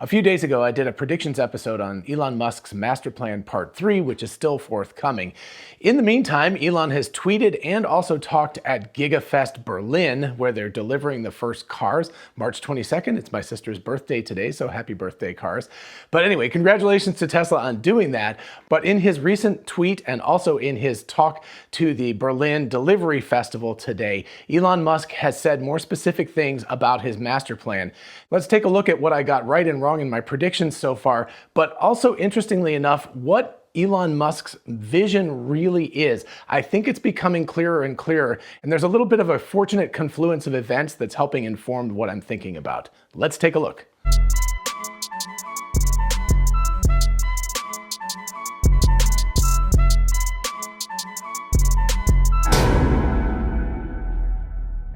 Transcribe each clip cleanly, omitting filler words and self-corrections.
A few days ago, I did a predictions episode on Elon Musk's master plan part 3, which is still forthcoming. In the meantime, Elon has tweeted and also talked at Giga Berlin, where they're delivering the first cars, March 22nd. It's my sister's birthday today, so happy birthday, cars. But anyway, congratulations to Tesla on doing that. But in his recent tweet and also in his talk to the Berlin Delivery Festival today, Elon Musk has said more specific things about his master plan. Let's take a look at what I got right and wrong in my predictions so far, but also interestingly enough, what Elon Musk's vision really is. I think it's becoming clearer and clearer, and there's a little bit of a fortunate confluence of events that's helping inform what I'm thinking about. Let's take a look.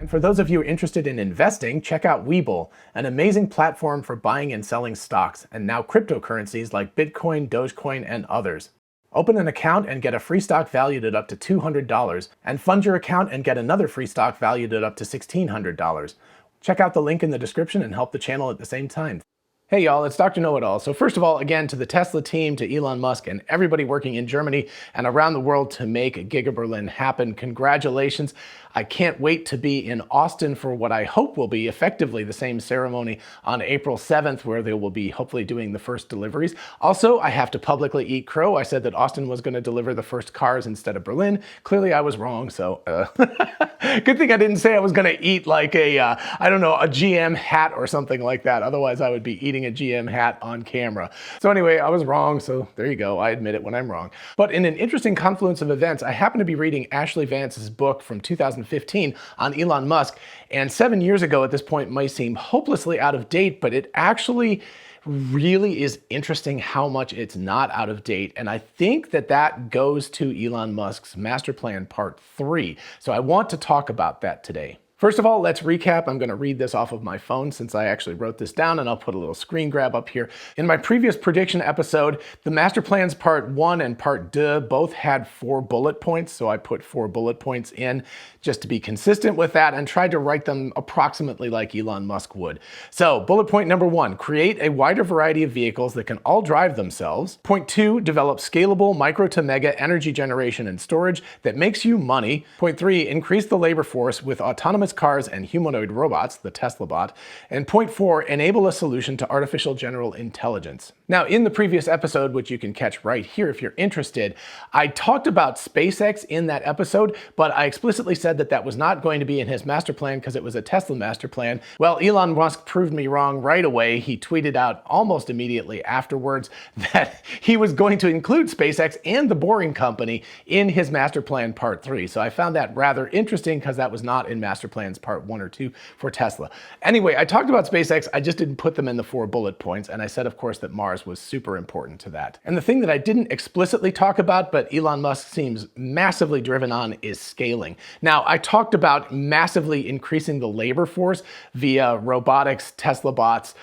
And for those of you interested in investing, check out WeBull, an amazing platform for buying and selling stocks, and now cryptocurrencies like Bitcoin, Dogecoin, and others. Open an account and get a free stock valued at up to $200, and fund your account and get another free stock valued at up to $1,600. Check out the link in the description and help the channel at the same time. Hey y'all, it's Dr. Know-It-All. So first of all, again, to the Tesla team, to Elon Musk, and everybody working in Germany and around the world to make Giga Berlin happen, congratulations. I can't wait to be in Austin for what I hope will be effectively the same ceremony on April 7th, where they will be hopefully doing the first deliveries. Also, I have to publicly eat crow. I said that Austin was going to deliver the first cars instead of Berlin. Clearly I was wrong, so good thing I didn't say I was going to eat like I don't know, a GM hat or something like that. Otherwise I would be eating a GM hat on camera. So anyway, I was wrong, so there you go. I admit it when I'm wrong. But in an interesting confluence of events, I happen to be reading Ashley Vance's book from 2015 on Elon Musk, and 7 years ago at this point might seem hopelessly out of date, but it actually really is interesting how much it's not out of date. And I think that that goes to Elon Musk's master plan part 3. So I want to talk about that today. First of all, let's recap. I'm going to read this off of my phone since I actually wrote this down, and I'll put a little screen grab up here. In my previous prediction episode, the master plans part 1 and part 2 both had 4 bullet points, so I put 4 bullet points in just to be consistent with that and tried to write them approximately like Elon Musk would. So bullet point number 1, create a wider variety of vehicles that can all drive themselves. Point 2, develop scalable micro to mega energy generation and storage that makes you money. Point 3, increase the labor force with autonomous cars and humanoid robots, the Tesla bot. And point 4, enable a solution to artificial general intelligence. Now, in the previous episode, which you can catch right here if you're interested, I talked about SpaceX in that episode, but I explicitly said that that was not going to be in his master plan because it was a Tesla master plan. Well, Elon Musk proved me wrong right away. He tweeted out almost immediately afterwards that he was going to include SpaceX and the Boring Company in his master plan part 3. So I found that rather interesting because that was not in master plans part 1 or 2 for Tesla. Anyway, I talked about SpaceX. I just didn't put them in the 4 bullet points. And I said, of course, that Mars was super important to that. And the thing that I didn't explicitly talk about, but Elon Musk seems massively driven on, is scaling. Now, I talked about massively increasing the labor force via robotics, Tesla bots,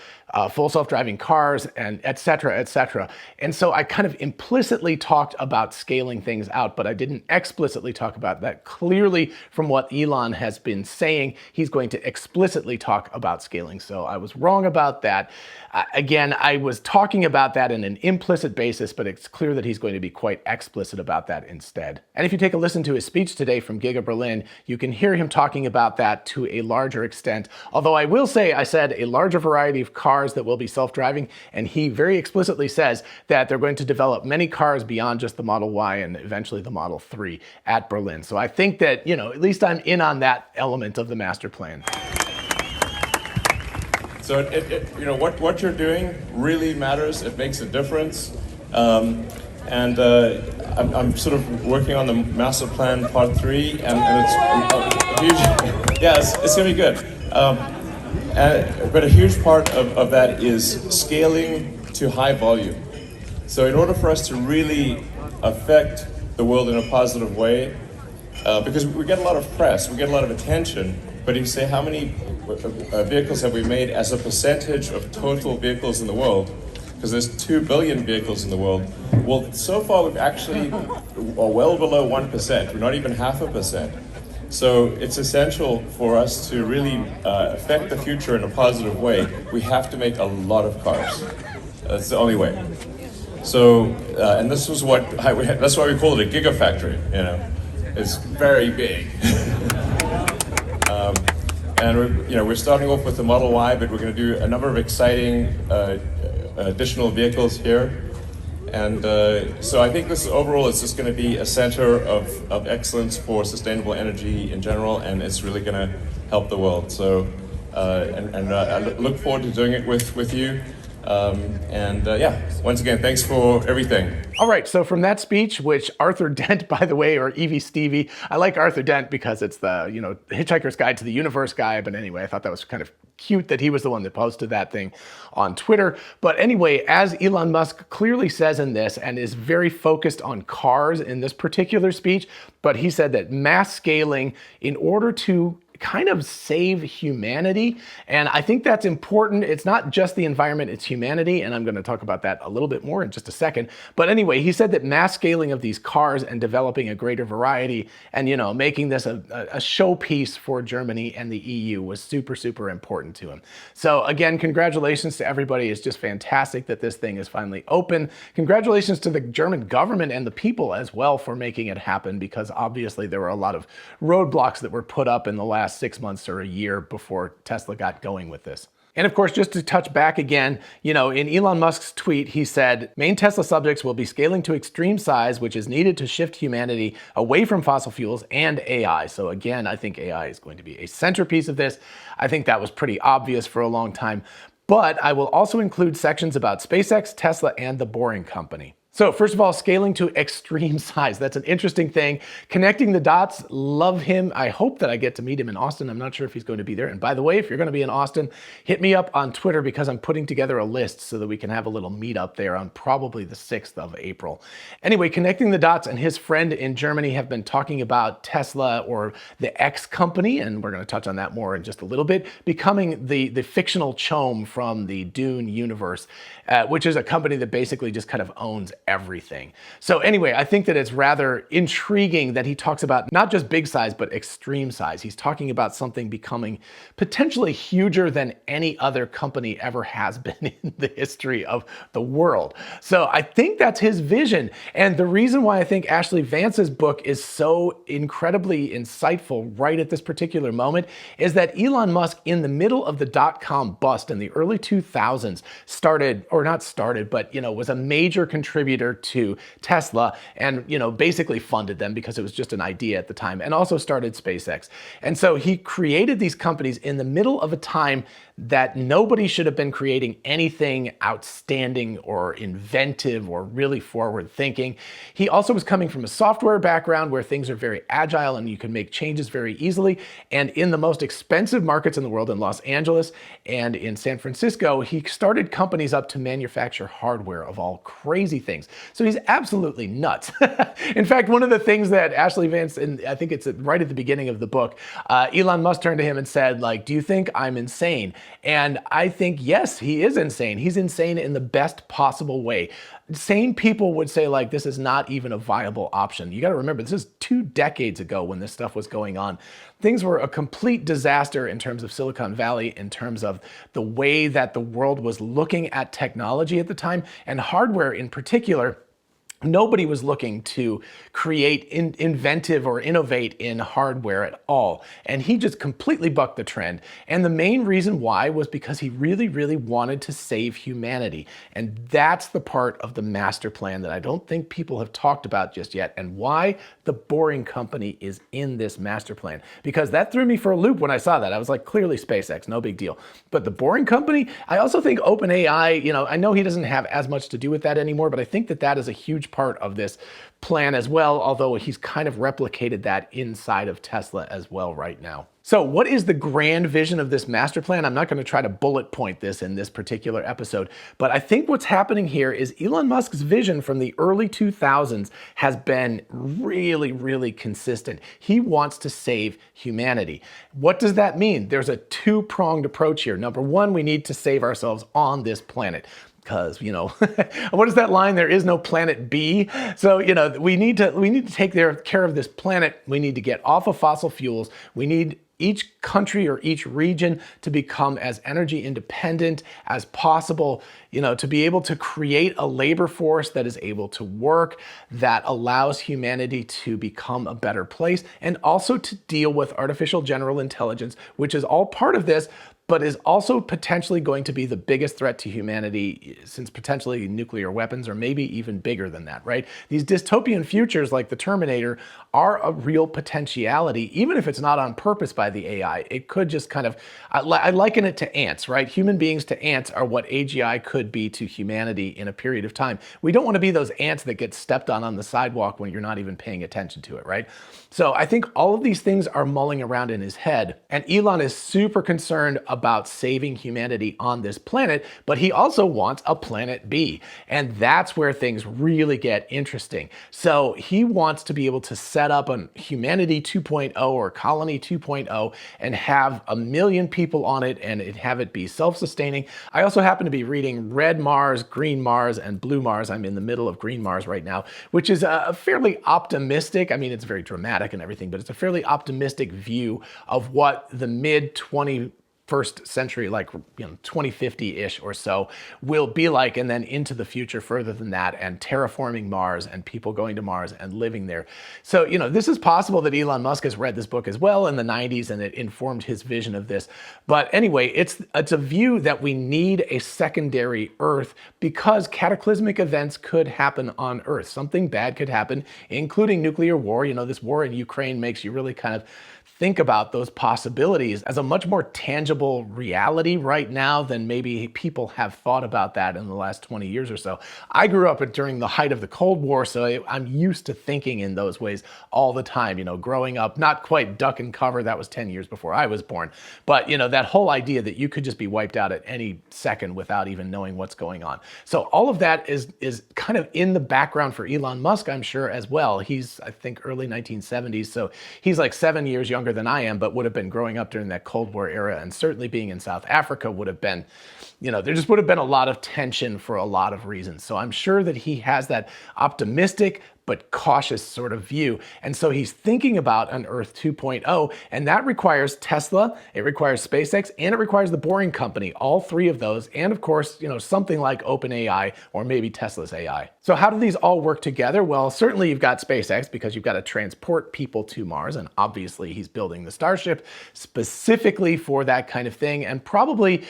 full self-driving cars, and et cetera, et cetera. And so I kind of implicitly talked about scaling things out, but I didn't explicitly talk about that. Clearly, from what Elon has been saying, he's going to explicitly talk about scaling. So I was wrong about that. Again, I was talking about that in an implicit basis, but it's clear that he's going to be quite explicit about that instead. And if you take a listen to his speech today from Giga Berlin, you can hear him talking about that to a larger extent. Although I will say, I said a larger variety of cars that will be self-driving, and he very explicitly says that they're going to develop many cars beyond just the Model Y and eventually the Model 3 at Berlin. So I think that, you know, at least I'm in on that element of the master plan. So you know, what you're doing really matters. It makes a difference. I'm sort of working on the master plan part 3, and it's a huge, yeah, it's gonna be good. But a huge part of that is scaling to high volume. So in order for us to really affect the world in a positive way, because we get a lot of press, we get a lot of attention, but if you say how many vehicles have we made as a percentage of total vehicles in the world, because there's 2 billion vehicles in the world, well, so far we've actually are well below 1%. We're not even 0.5%. So it's essential for us to really affect the future in a positive way. We have to make a lot of cars. That's the only way. So, and this was that's why we call it a gigafactory, you know. It's very big. And we're starting off with the Model Y, but we're going to do a number of exciting additional vehicles here. And so I think this overall is just going to be a center of excellence for sustainable energy in general, and it's really going to help the world. So, I look forward to doing it with you. Once again, thanks for everything. All right, so from that speech, which Arthur Dent, by the way, or Evie Stevie, I like Arthur Dent because it's the, Hitchhiker's Guide to the Universe guy, but anyway, I thought that was kind of cute that he was the one that posted that thing on Twitter. But anyway, as Elon Musk clearly says in this, and is very focused on cars in this particular speech, but he said that mass scaling in order to kind of save humanity. And I think that's important. It's not just the environment, it's humanity. And I'm going to talk about that a little bit more in just a second. But anyway, he said that mass scaling of these cars and developing a greater variety and, making this a showpiece for Germany and the EU was super, super important to him. So again, congratulations to everybody. It's just fantastic that this thing is finally open. Congratulations to the German government and the people as well for making it happen, because obviously there were a lot of roadblocks that were put up in the last 6 months or a year before Tesla got going with this. And of course, just to touch back again, in Elon Musk's tweet, he said, main Tesla subjects will be scaling to extreme size, which is needed to shift humanity away from fossil fuels and AI. So again, I think AI is going to be a centerpiece of this. I think that was pretty obvious for a long time. But I will also include sections about SpaceX, Tesla, and the Boring Company. So first of all, scaling to extreme size. That's an interesting thing. Connecting the dots, love him. I hope that I get to meet him in Austin. I'm not sure if he's going to be there. And by the way, if you're going to be in Austin, hit me up on Twitter because I'm putting together a list so that we can have a little meetup there on probably the 6th of April. Anyway, Connecting the Dots and his friend in Germany have been talking about Tesla, or the X company, and we're going to touch on that more in just a little bit, becoming the fictional CHOAM from the Dune universe, which is a company that basically just kind of owns everything. So anyway, I think that it's rather intriguing that he talks about not just big size, but extreme size. He's talking about something becoming potentially huger than any other company ever has been in the history of the world. So I think that's his vision. And the reason why I think Ashley Vance's book is so incredibly insightful right at this particular moment is that Elon Musk, in the middle of the dot-com bust in the early 2000s, was a major contributor to Tesla and, basically funded them because it was just an idea at the time, and also started SpaceX. And so he created these companies in the middle of a time that nobody should have been creating anything outstanding or inventive or really forward thinking. He also was coming from a software background where things are very agile and you can make changes very easily. And in the most expensive markets in the world, in Los Angeles and in San Francisco, he started companies up to manufacture hardware of all crazy things. So he's absolutely nuts. In fact, one of the things that Ashley Vance, and I think it's right at the beginning of the book, Elon Musk turned to him and said, do you think I'm insane? And I think, yes, he is insane. He's insane in the best possible way. Sane people would say, this is not even a viable option. You got to remember, this is 2 decades ago when this stuff was going on. Things were a complete disaster in terms of Silicon Valley, in terms of the way that the world was looking at technology at the time, and hardware in particular. Nobody was looking to create inventive or innovate in hardware at all. And he just completely bucked the trend. And the main reason why was because he really, really wanted to save humanity. And that's the part of the master plan that I don't think people have talked about just yet, and why the Boring Company is in this master plan. Because that threw me for a loop when I saw that. I was like, clearly SpaceX, no big deal. But the Boring Company, I also think OpenAI, I know he doesn't have as much to do with that anymore, but I think that that is a huge part of this plan as well, although he's kind of replicated that inside of Tesla as well right now. So what is the grand vision of this master plan? I'm not going to try to bullet point this in this particular episode, but I think what's happening here is Elon Musk's vision from the early 2000s has been really, really consistent. He wants to save humanity. What does that mean? There's a 2-pronged approach here. Number one, we need to save ourselves on this planet. Because, what is that line? There is no planet B. So, we need to take care of this planet. We need to get off of fossil fuels. We need each country or each region to become as energy independent as possible, to be able to create a labor force that is able to work, that allows humanity to become a better place, and also to deal with artificial general intelligence, which is all part of this, but is also potentially going to be the biggest threat to humanity, since potentially nuclear weapons are maybe even bigger than that, right? These dystopian futures like the Terminator are a real potentiality, even if it's not on purpose by the AI. It could just kind of, I liken it to ants, right? Human beings to ants are what AGI could be to humanity in a period of time. We don't want to be those ants that get stepped on the sidewalk when you're not even paying attention to it, right? So I think all of these things are mulling around in his head, and Elon is super concerned about saving humanity on this planet, but he also wants a planet B. And that's where things really get interesting. So he wants to be able to set up a humanity 2.0 or colony 2.0 and have 1 million people on it and have it be self-sustaining. I also happen to be reading Red Mars, Green Mars, and Blue Mars. I'm in the middle of Green Mars right now, which is a fairly optimistic, I mean, it's very dramatic and everything, but it's a fairly optimistic view of what the mid-21st century, like 2050-ish or so, will be like, and then into the future further than that, and terraforming Mars and people going to Mars and living there. So, this is possible that Elon Musk has read this book as well in the 90s, and it informed his vision of this. But anyway, it's a view that we need a secondary Earth because cataclysmic events could happen on Earth. Something bad could happen, including nuclear war. This war in Ukraine makes you really kind of think about those possibilities as a much more tangible reality right now than maybe people have thought about that in the last 20 years or so. I grew up during the height of the Cold War, so I'm used to thinking in those ways all the time, growing up, not quite duck and cover, that was 10 years before I was born, but that whole idea that you could just be wiped out at any second without even knowing what's going on. So all of that is kind of in the background for Elon Musk, I'm sure, as well. He's, I think, early 1970s, so he's like 7 years younger than I am, but would have been growing up during that Cold War era, and certainly being in South Africa would have been, there just would have been a lot of tension for a lot of reasons. So I'm sure that he has that optimistic but cautious sort of view. And so he's thinking about an Earth 2.0, and that requires Tesla, it requires SpaceX, and it requires the Boring Company, all three of those, and of course, something like OpenAI or maybe Tesla's AI. So how do these all work together? Well, certainly you've got SpaceX because you've got to transport people to Mars, and obviously he's building the Starship specifically for that kind of thing, and probably,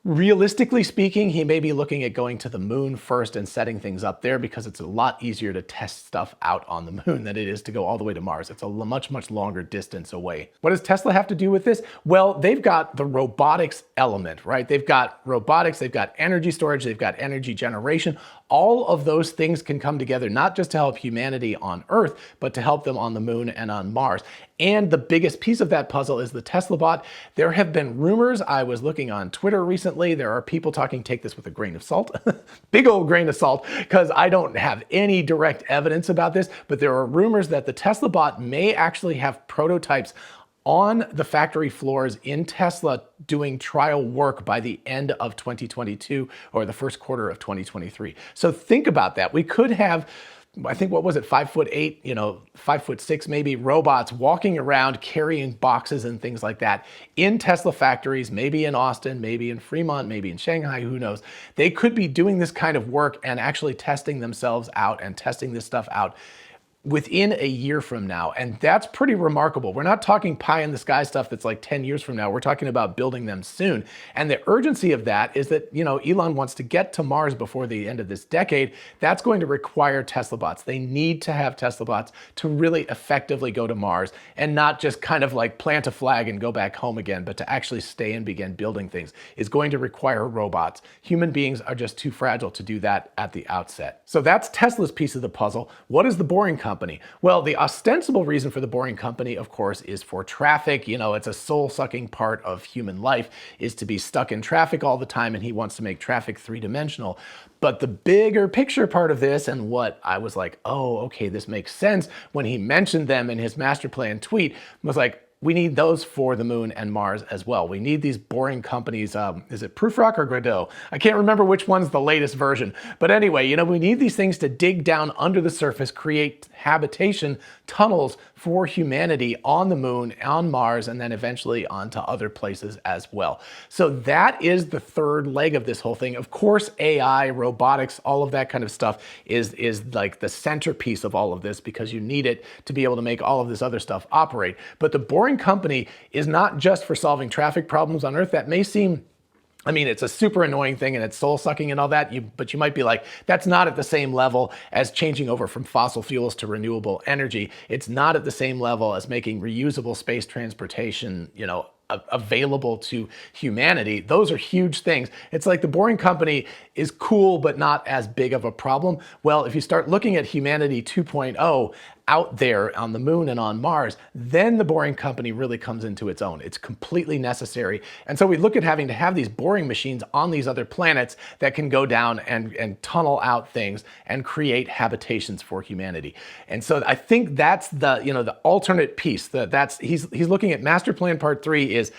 realistically speaking, he may be looking at going to the moon first and setting things up there because it's a lot easier to test stuff out on the moon than it is to go all the way to Mars. It's a much, much longer distance away. What does Tesla have to do with this? Well, they've got the robotics element, right? They've got robotics, they've got energy storage, they've got energy generation. All of those things can come together, not just to help humanity on Earth, but to help them on the moon and on Mars. And the biggest piece of that puzzle is the Tesla bot. There have been rumors, I was looking on Twitter recently, there are people talking, take this with a grain of salt, big old grain of salt, because I don't have any direct evidence about this, but there are rumors that the Tesla bot may actually have prototypes on the factory floors in Tesla doing trial work by the end of 2022 or the first quarter of 2023. So think about that. We could have, I think, what was it, 5'8", 5'6" maybe, robots walking around carrying boxes and things like that in Tesla factories, maybe in Austin, maybe in Fremont, maybe in Shanghai, who knows. They could be doing this kind of work and actually testing themselves out and testing this stuff out within a year from now. And that's pretty remarkable. We're not talking pie in the sky stuff that's like 10 years from now. We're talking about building them soon. And the urgency of that is that, Elon wants to get to Mars before the end of this decade. That's going to require Tesla bots. They need to have Tesla bots to really effectively go to Mars and not just kind of like plant a flag and go back home again, but to actually stay and begin building things is going to require robots. Human beings are just too fragile to do that at the outset. So that's Tesla's piece of the puzzle. What is the Boring Company? Well, the ostensible reason for the Boring Company, of course, is for traffic. It's a soul-sucking part of human life is to be stuck in traffic all the time, and he wants to make traffic three-dimensional. But the bigger picture part of this, and what I was like, oh, okay, this makes sense when he mentioned them in his master plan tweet, was like, we need those for the moon and Mars as well. We need these boring companies. Is it Proofrock or Godot? I can't remember which one's the latest version. But anyway, we need these things to dig down under the surface, create habitation, tunnels for humanity on the moon, on Mars, and then eventually onto other places as well. So that is the third leg of this whole thing. Of course, AI, robotics, all of that kind of stuff is like the centerpiece of all of this, because you need it to be able to make all of this other stuff operate. But the boring company is not just for solving traffic problems on Earth. That may seem, I mean, it's a super annoying thing and it's soul sucking and all that, but you might be like, that's not at the same level as changing over from fossil fuels to renewable energy. It's not at the same level as making reusable space transportation, available to humanity. Those are huge things. It's like the boring company is cool, but not as big of a problem. Well, if you start looking at humanity 2.0 out there on the moon and on Mars, then the boring company really comes into its own. It's completely necessary. And so we look at having to have these boring machines on these other planets that can go down and tunnel out things and create habitations for humanity. And so I think that's the alternate piece. He's looking at Master Plan Part 3 is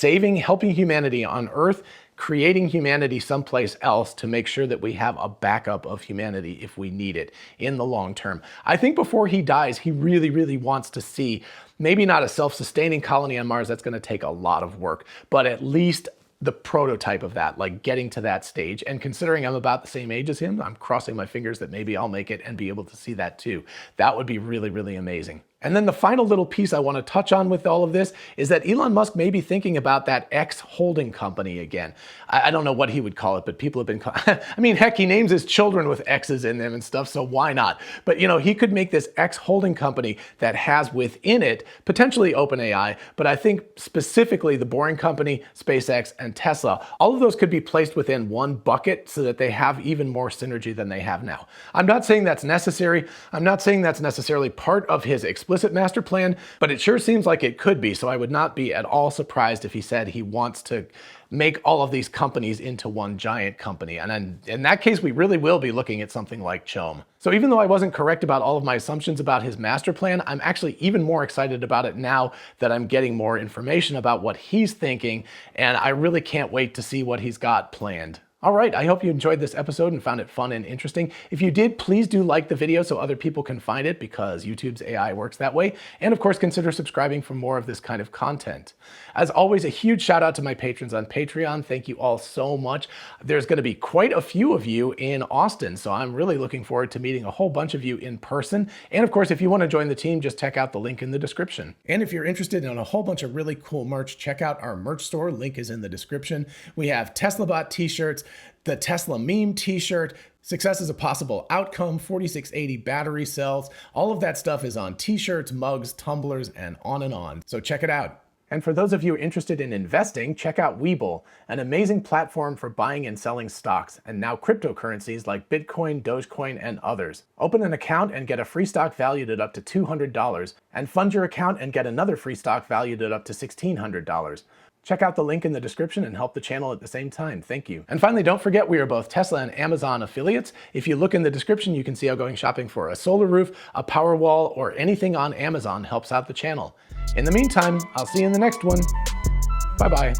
helping humanity on Earth, creating humanity someplace else to make sure that we have a backup of humanity if we need it in the long term. I think before he dies, he really, really wants to see maybe not a self-sustaining colony on Mars. That's going to take a lot of work, but at least the prototype of that, like getting to that stage. And considering I'm about the same age as him, I'm crossing my fingers that maybe I'll make it and be able to see that too. That would be really, really amazing. And then the final little piece I want to touch on with all of this is that Elon Musk may be thinking about that X holding company again. I don't know what he would call it, but people have been I mean, heck, he names his children with X's in them and stuff, so why not? But he could make this X holding company that has within it potentially OpenAI, but I think specifically the Boring Company, SpaceX, and Tesla, all of those could be placed within one bucket so that they have even more synergy than they have now. I'm not saying that's necessary. I'm not saying that's necessarily part of his explicit master plan, but it sure seems like it could be. So I would not be at all surprised if he said he wants to make all of these companies into one giant company. And in that case, we really will be looking at something like CHOAM. So even though I wasn't correct about all of my assumptions about his master plan, I'm actually even more excited about it now that I'm getting more information about what he's thinking. And I really can't wait to see what he's got planned. All right, I hope you enjoyed this episode and found it fun and interesting. If you did, please do like the video so other people can find it, because YouTube's AI works that way. And of course, consider subscribing for more of this kind of content. As always, a huge shout out to my patrons on Patreon. Thank you all so much. There's going to be quite a few of you in Austin, so I'm really looking forward to meeting a whole bunch of you in person. And of course, if you want to join the team, just check out the link in the description. And if you're interested in a whole bunch of really cool merch, check out our merch store. Link is in the description. We have TeslaBot t-shirts, the Tesla meme t-shirt, Success is a Possible Outcome, 4680 battery cells. All of that stuff is on t-shirts, mugs, tumblers, and on. So check it out. And for those of you interested in investing, check out WeBull, an amazing platform for buying and selling stocks, and now cryptocurrencies like Bitcoin, Dogecoin, and others. Open an account and get a free stock valued at up to $200, and fund your account and get another free stock valued at up to $1,600. Check out the link in the description and help the channel at the same time. Thank you. And finally, don't forget we are both Tesla and Amazon affiliates. If you look in the description, you can see how going shopping for a solar roof, a power wall, or anything on Amazon helps out the channel. In the meantime, I'll see you in the next one. Bye-bye.